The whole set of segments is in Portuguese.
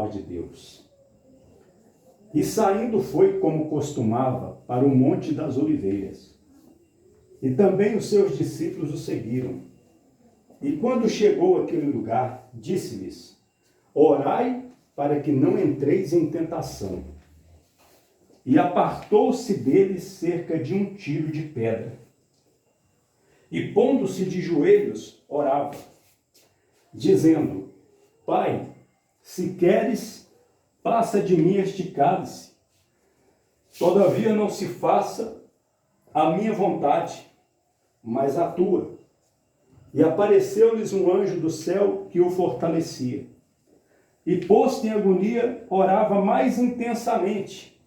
menor de Deus. E saindo foi, como costumava, para o Monte das Oliveiras. E também os seus discípulos o seguiram. E quando chegou àquele lugar, disse-lhes: orai para que não entreis em tentação. E apartou-se deles cerca de 1 tiro de pedra. E pondo-se de joelhos, orava, dizendo: Pai, se queres, passa de mim este cálice. Todavia não se faça a minha vontade, mas a tua. E apareceu-lhes um anjo do céu que o fortalecia. E posto em agonia, orava mais intensamente,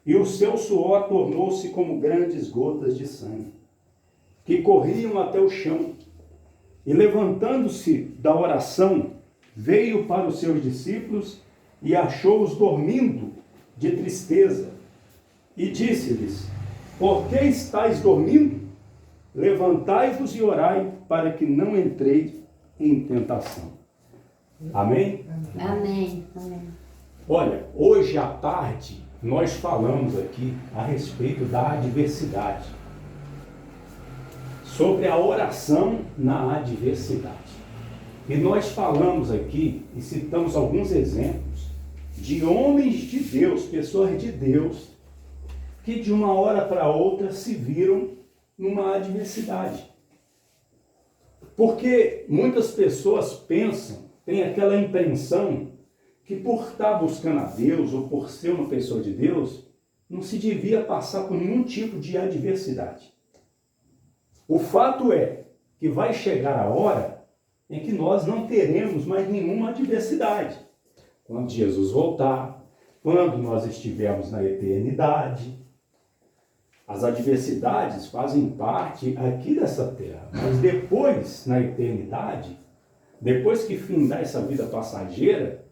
e o seu suor tornou-se como grandes gotas de sangue, que corriam até o chão. E levantando-se da oração, veio para os seus discípulos e achou-os dormindo de tristeza. E disse-lhes: por que estáis dormindo? Levantai-vos e orai, para que não entreis em tentação. Amém? Amém. Amém. Olha, hoje à tarde nós falamos aqui a respeito da adversidade. Sobre a oração na adversidade. E nós falamos aqui e citamos alguns exemplos de homens de Deus, pessoas de Deus, que de uma hora para outra se viram numa adversidade. Porque muitas pessoas pensam, têm aquela impressão que por estar buscando a Deus ou por ser uma pessoa de Deus, não se devia passar por nenhum tipo de adversidade. O fato é que vai chegar a hora em que nós não teremos mais nenhuma adversidade. Quando Jesus voltar, quando nós estivermos na eternidade. As adversidades fazem parte aqui dessa terra, mas depois, na eternidade, depois que findar essa vida passageira,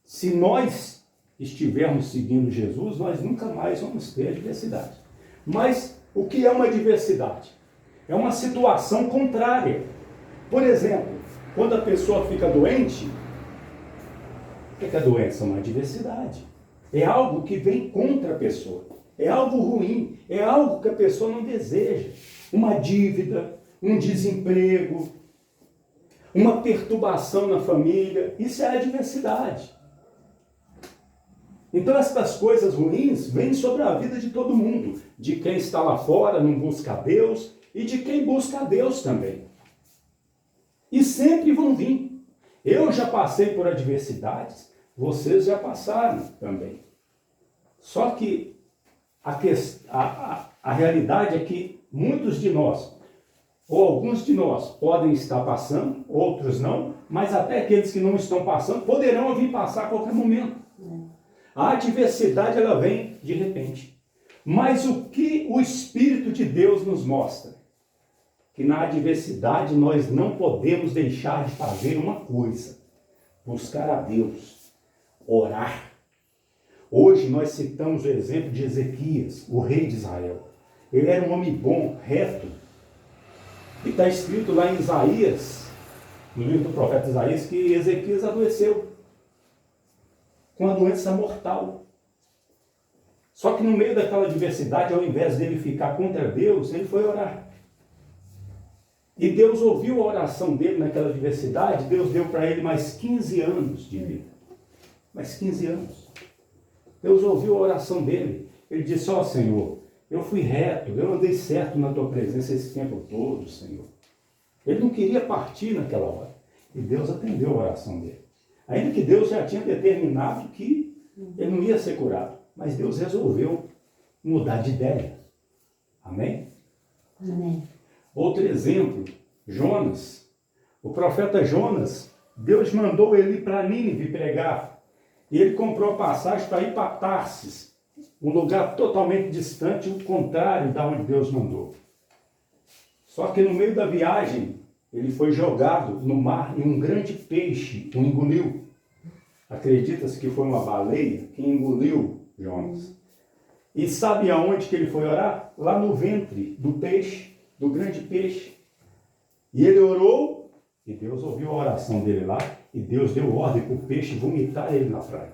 se nós estivermos seguindo Jesus, nós nunca mais vamos ter adversidade. Mas o que é uma adversidade? É uma situação contrária. Por exemplo, quando a pessoa fica doente, o que é a doença? É uma adversidade. É algo que vem contra a pessoa. É algo ruim. É algo que a pessoa não deseja. Uma dívida, um desemprego, uma perturbação na família. Isso é adversidade. Então essas coisas ruins vêm sobre a vida de todo mundo. De quem está lá fora, não busca a Deus, e de quem busca a Deus também. E sempre vão vir. Eu já passei por adversidades, vocês já passaram também. Só que a realidade é que muitos de nós, ou alguns de nós, podem estar passando, outros não, mas até aqueles que não estão passando poderão vir passar a qualquer momento. A adversidade, ela vem de repente. Mas o que o Espírito de Deus nos mostra? Que na adversidade nós não podemos deixar de fazer uma coisa: buscar a Deus, orar. Hoje nós citamos o exemplo de Ezequias, o rei de Israel. Ele era um homem bom, reto. E está escrito lá em Isaías, no livro do profeta Isaías, que Ezequias adoeceu com uma doença mortal. Só que no meio daquela adversidade, ao invés dele ficar contra Deus, ele foi orar. E Deus ouviu a oração dele naquela adversidade. Deus deu para ele mais 15 anos de vida. Mais 15 anos. Deus ouviu a oração dele. Ele disse: ó Senhor, eu fui reto, eu andei certo na tua presença esse tempo todo, Senhor. Ele não queria partir naquela hora. E Deus atendeu a oração dele. Ainda que Deus já tinha determinado que ele não ia ser curado. Mas Deus resolveu mudar de ideia. Amém? Amém. Outro exemplo, Jonas. O profeta Jonas, Deus mandou ele ir para Nínive pregar. E ele comprou passagem para ir para Tarsis, um lugar totalmente distante, o contrário da onde Deus mandou. Só que no meio da viagem, ele foi jogado no mar e um grande peixe o engoliu. Acredita-se que foi uma baleia que engoliu Jonas. E sabe aonde que ele foi orar? Lá no ventre do peixe, do grande peixe. E ele orou, e Deus ouviu a oração dele lá, e Deus deu ordem para o peixe vomitar ele na praia.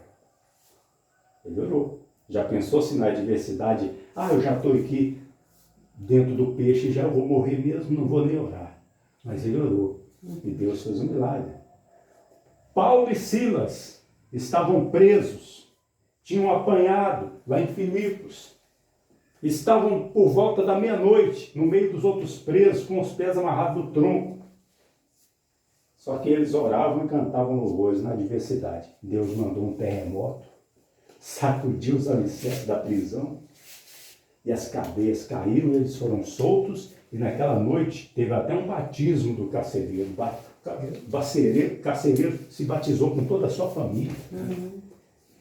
Ele orou. Já pensou se na adversidade, eu já estou aqui dentro do peixe, já vou morrer mesmo, não vou nem orar. Mas ele orou e Deus fez um milagre. Paulo e Silas estavam presos, tinham apanhado lá em Filipos, estavam por volta da meia-noite, no meio dos outros presos, com os pés amarrados no tronco. Só que eles oravam e cantavam louvores na adversidade. Deus mandou um terremoto, sacudiu os alicerces da prisão, e as cadeias caíram, eles foram soltos, e naquela noite teve até um batismo do carcereiro. O carcereiro se batizou com toda a sua família.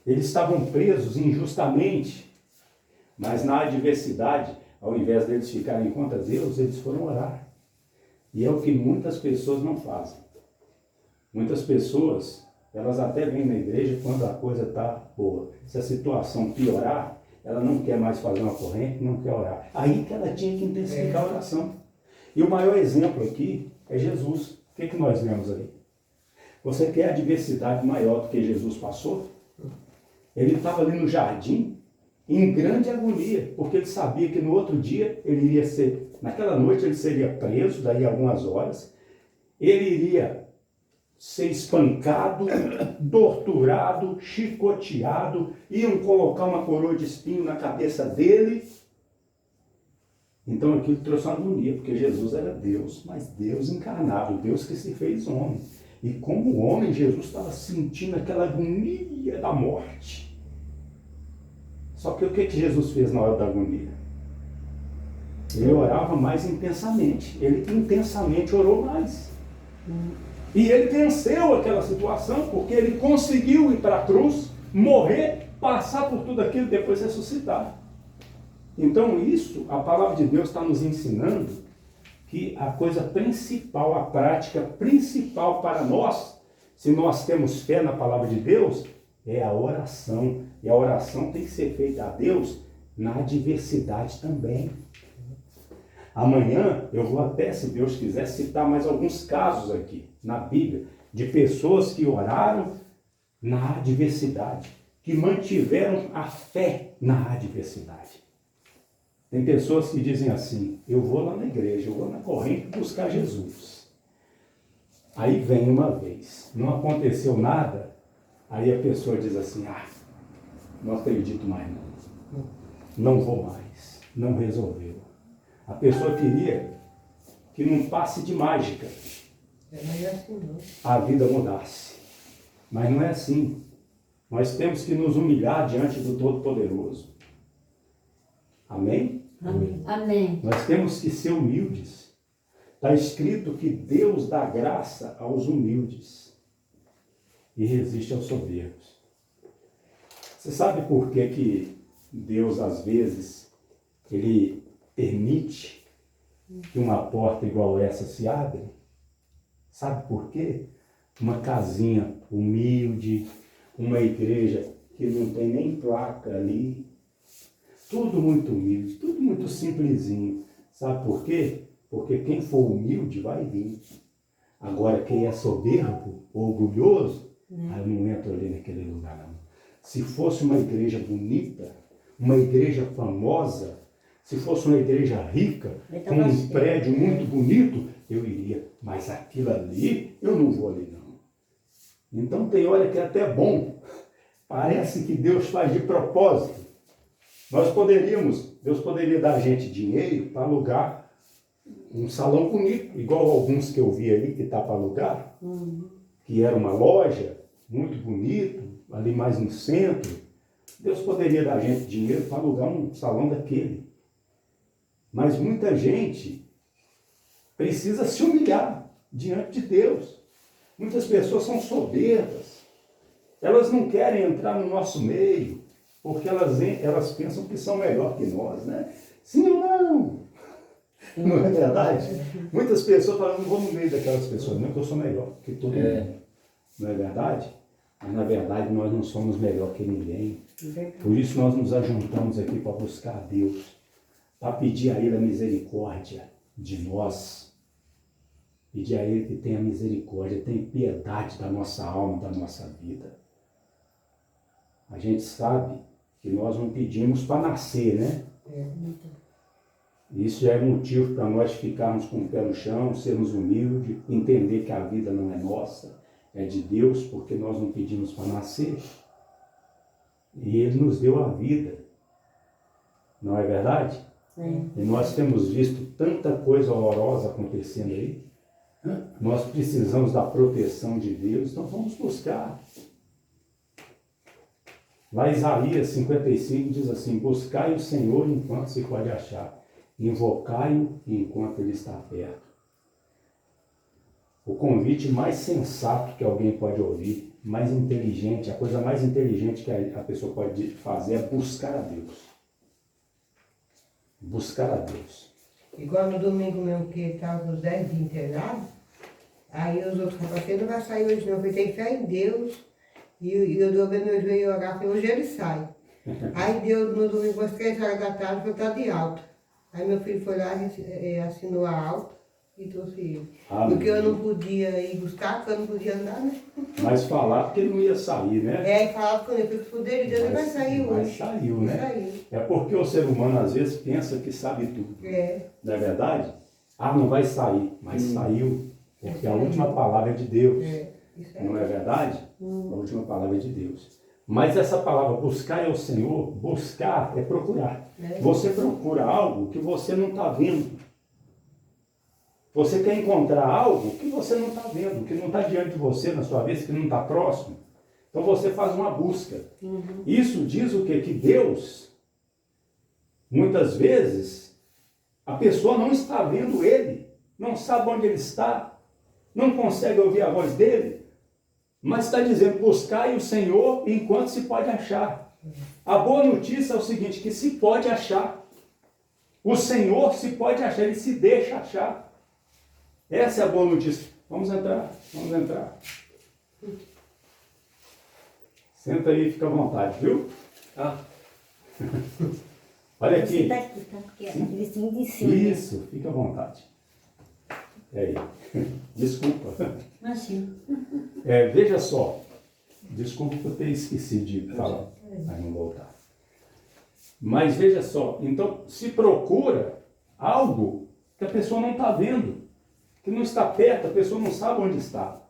Eles estavam presos injustamente, mas na adversidade, ao invés deles ficarem contra Deus, eles foram orar. E é o que muitas pessoas não fazem. Muitas pessoas, elas até vêm na igreja quando a coisa está boa. Se a situação piorar, ela não quer mais fazer uma corrente, não quer orar. Aí que ela tinha que intensificar a oração. E o maior exemplo aqui é Jesus. O que nós vemos aí? Você quer adversidade maior do que Jesus passou? Ele estava ali no jardim, em grande agonia, porque ele sabia que no outro dia ele iria ser, naquela noite ele seria preso, daí algumas horas, ele iria ser espancado, torturado, chicoteado, iam colocar uma coroa de espinho na cabeça dele. Então aquilo trouxe uma agonia, porque Jesus era Deus, mas Deus encarnado, Deus que se fez homem. E como homem, Jesus estava sentindo aquela agonia da morte. Só que o que Jesus fez na hora da agonia? Ele orava mais intensamente, ele intensamente orou mais. E ele venceu aquela situação, porque ele conseguiu ir para a cruz, morrer, passar por tudo aquilo e depois ressuscitar. Então isso, a palavra de Deus está nos ensinando que a coisa principal, a prática principal para nós, se nós temos fé na palavra de Deus, é a oração. E a oração tem que ser feita a Deus na adversidade também. Amanhã eu vou até, se Deus quiser, citar mais alguns casos aqui na Bíblia, de pessoas que oraram na adversidade, que mantiveram a fé na adversidade. Tem pessoas que dizem assim, eu vou lá na igreja, eu vou na corrente buscar Jesus. Aí vem uma vez, não aconteceu nada, aí a pessoa diz assim, não acredito mais não vou mais, não resolveu. A pessoa queria que num passe de mágica a vida mudasse. Mas não é assim. Nós temos que nos humilhar diante do Todo-Poderoso. Amém? Amém. Amém. Nós temos que ser humildes. Está escrito que Deus dá graça aos humildes e resiste aos soberbos. Você sabe por que Deus, às vezes, Ele permite que uma porta igual essa se abra? Sabe por quê? Uma casinha humilde, uma igreja que não tem nem placa ali, tudo muito humilde, tudo muito simplesinho. Sabe por quê? Porque quem for humilde vai vir. Agora, quem é soberbo, orgulhoso, eu não entro ali naquele lugar não. Se fosse uma igreja bonita, uma igreja famosa, se fosse uma igreja rica, com um prédio muito bonito, eu iria. Mas aquilo ali, eu não vou ali não. Então tem hora que é até bom. Parece que Deus faz de propósito. Deus poderia dar a gente dinheiro para alugar um salão bonito, igual alguns que eu vi aí que está para alugar, que era uma loja muito bonito, ali mais no centro. Deus poderia dar a gente dinheiro para alugar um salão daquele. Mas muita gente precisa se humilhar diante de Deus. Muitas pessoas são soberbas. Elas não querem entrar no nosso meio, porque elas pensam que são melhor que nós, né? Sim ou não? Não é verdade? Muitas pessoas falam, não vou no meio daquelas pessoas, não, que eu sou melhor que todo mundo. Não é verdade? Mas na verdade nós não somos melhor que ninguém. Por isso nós nos ajuntamos aqui para buscar a Deus, para pedir a Ele a misericórdia de nós. Pedir a Ele que tenha misericórdia, tenha piedade da nossa alma, da nossa vida. A gente sabe que nós não pedimos para nascer, né? Isso já é motivo para nós ficarmos com o pé no chão, sermos humildes, entender que a vida não é nossa, é de Deus, porque nós não pedimos para nascer. E Ele nos deu a vida. Não é verdade? E nós temos visto tanta coisa horrorosa acontecendo aí. Nós precisamos da proteção de Deus, então vamos buscar. Lá Isaías 55 diz assim: buscai o Senhor enquanto se pode achar, invocai-o enquanto Ele está perto. O convite mais sensato que alguém pode ouvir, mais inteligente, a coisa mais inteligente que a pessoa pode fazer é buscar a Deus. Buscar a Deus. Igual no domingo mesmo, que estava os 10 dias internados, aí os outros falaram, você não vai sair hoje não, porque tem fé em Deus, e eu dobrei meu joelho e orar, falei, hoje ele sai. Aí Deus, no domingo, às 3 horas da tarde, falou, tá de alta. Aí meu filho foi lá, assinou a alta e trouxe ele. Amém. Porque eu não podia ir buscar, porque eu não podia andar, né? Mas falar porque ele não ia sair, né? E falava com ele, por dele, Deus vai sair hoje. Mas saiu, né? Saiu. É porque o ser humano às vezes pensa que sabe tudo. Não é verdade? Ah, não vai sair, mas saiu. Porque a última palavra é de Deus. Isso aí. Não é verdade? A última palavra é de Deus. Mas essa palavra buscar é o Senhor, buscar é procurar. Você procura algo que você não está vendo. Você quer encontrar algo que você não está vendo, que não está diante de você na sua vida, que não está próximo. Então você faz uma busca. Isso diz o quê? Que Deus, muitas vezes, a pessoa não está vendo Ele, não sabe onde Ele está, não consegue ouvir a voz dEle, mas está dizendo, buscai o Senhor enquanto se pode achar. A boa notícia é o seguinte, que se pode achar. O Senhor se pode achar, Ele se deixa achar. Essa é a boa notícia. Vamos entrar, vamos entrar. Senta aí, fica à vontade, viu? Olha aqui. Você tá aqui, tá? Porque é vizinho de cima. Isso, fica à vontade. Aí. Desculpa. Imagina. Veja só. Desculpa por eu ter esquecido de falar. Aí não voltar. Mas veja só. Então, se procura algo que a pessoa não está vendo. Que não está perto, a pessoa não sabe onde está.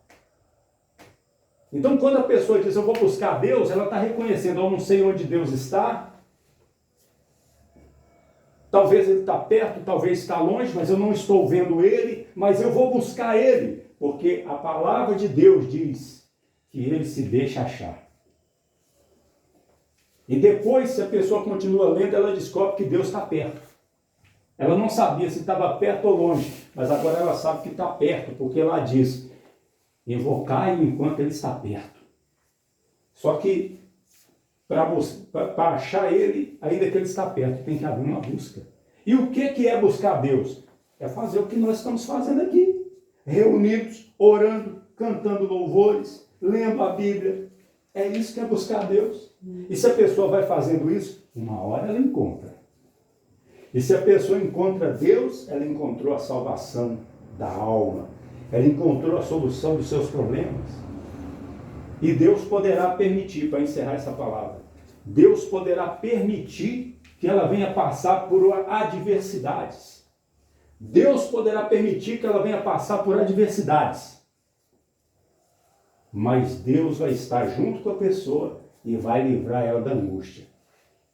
Então, quando a pessoa diz, eu vou buscar Deus, ela está reconhecendo, eu não sei onde Deus está. Talvez Ele está perto, talvez está longe, mas eu não estou vendo Ele, mas eu vou buscar Ele, porque a palavra de Deus diz que Ele se deixa achar. E depois, se a pessoa continua lendo, ela descobre que Deus está perto. Ela não sabia se estava perto ou longe, mas agora ela sabe que está perto, porque ela diz, invocai-o enquanto Ele está perto. Só que, para achar Ele, ainda que Ele está perto, tem que haver uma busca. E o que é buscar Deus? É fazer o que nós estamos fazendo aqui. Reunidos, orando, cantando louvores, lendo a Bíblia. É isso que é buscar Deus. E se a pessoa vai fazendo isso, uma hora ela encontra. E se a pessoa encontra Deus, ela encontrou a salvação da alma. Ela encontrou a solução dos seus problemas. E Deus poderá permitir, para encerrar essa palavra, Deus poderá permitir que ela venha passar por adversidades. Deus poderá permitir que ela venha passar por adversidades. Mas Deus vai estar junto com a pessoa e vai livrar ela da angústia.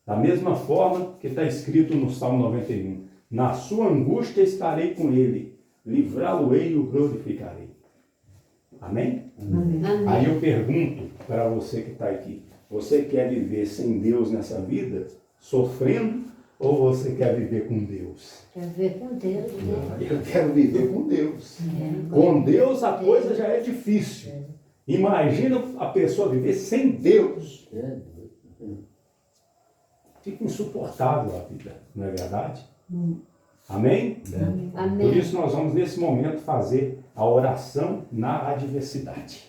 Da mesma forma que está escrito no Salmo 91. Na sua angústia estarei com ele, livrá-lo-ei e o glorificarei. Amém? Amém. Aí eu pergunto para você que está aqui, você quer viver sem Deus nessa vida, sofrendo, ou você quer viver com Deus? Quer ver com Deus, né? Eu quero viver com Deus. Com Deus a coisa já é difícil. Imagina a pessoa viver sem Deus. Fica insuportável a vida, não é verdade? Amém? Amém. Por isso nós vamos nesse momento fazer a oração na adversidade.